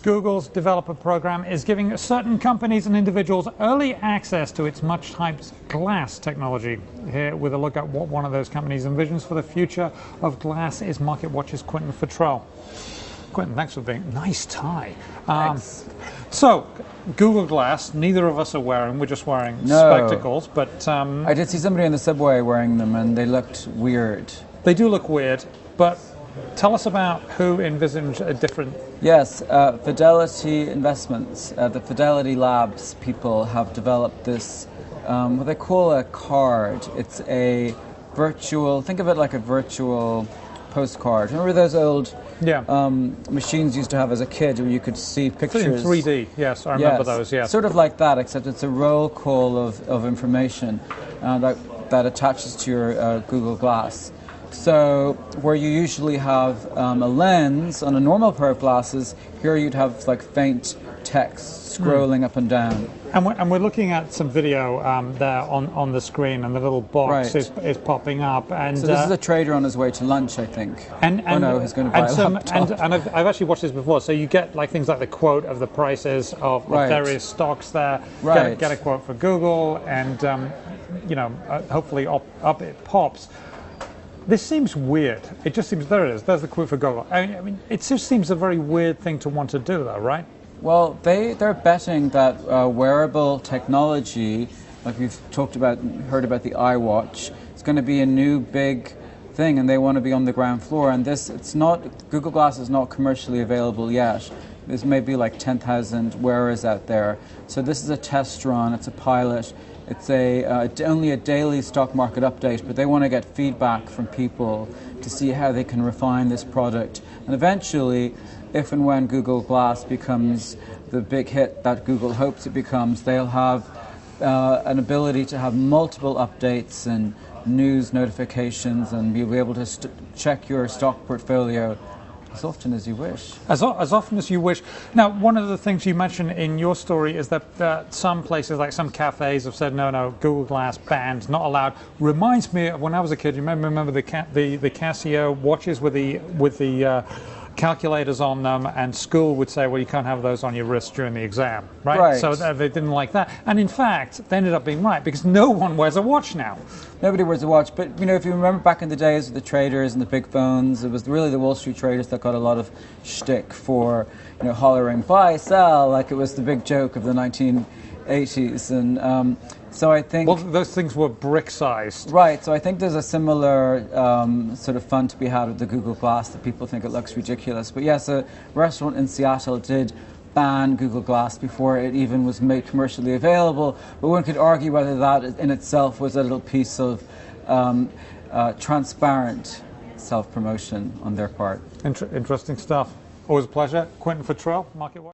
Google's developer program is giving certain companies and individuals early access to its much-hyped Glass technology. Here with a look at what one of those companies envisions for the future of Glass is MarketWatch's Quentin Futrell. Quentin, thanks for being nice tie. Thanks. So, Google Glass, neither of us are wearing, we're just wearing spectacles, but I did see somebody in the subway wearing them and they looked weird. They do look weird, but tell us about who envisaged a different... Yes, Fidelity Investments, the Fidelity Labs people have developed this, what they call a card. It's a virtual, think of it like a virtual postcard. Remember those old machines you used to have as a kid where you could see pictures? In 3D, yes, I remember those, yes. Sort of like that, except it's a roll call of information that attaches to your Google Glass. So where you usually have a lens on a normal pair of glasses, here you'd have like faint text scrolling up and down. And we're looking at some video there on the screen, and the little box is popping up. And so this is a trader on his way to lunch, I think. And no, he's going to buy a laptop. And I've actually watched this before. So you get like things like the quote of the prices of various stocks there. Get a quote for Google, and hopefully up it pops. This seems weird. It just seems, there it is, there's the quote for Google. I mean, it just seems a very weird thing to want to do, though, right? Well, they're betting that wearable technology, like we've heard about the iWatch, it's going to be a new big thing, and they want to be on the ground floor. And Google Glass is not commercially available yet. There's maybe like 10,000 wearers out there. So this is a test run, it's a pilot. It's only a daily stock market update, but they want to get feedback from people to see how they can refine this product. And eventually, if and when Google Glass becomes the big hit that Google hopes it becomes, they'll have an ability to have multiple updates and news notifications, and you'll be able to check your stock portfolio as often as you wish. As often as you wish. Now, one of the things you mentioned in your story is that some places, like some cafes, have said, no, Google Glass banned, not allowed. Reminds me of when I was a kid. You remember the Casio watches with the calculators on them, and school would say, well, you can't have those on your wrist during the exam, right? So they didn't like that. And in fact, they ended up being right, because no one wears a watch now. Nobody wears a watch, but if you remember back in the days of the traders and the big phones, it was really the Wall Street traders that got a lot of shtick for hollering, buy, sell, like it was the big joke of the 1980s. And so I think... Well, those things were brick-sized. Right, so I think there's a similar sort of fun to be had with the Google Glass, that people think it looks ridiculous. But yes, a restaurant in Seattle did ban Google Glass before it even was made commercially available. But one could argue whether that in itself was a little piece of transparent self-promotion on their part. Interesting stuff. Always a pleasure. Quentin Futrell, MarketWatch.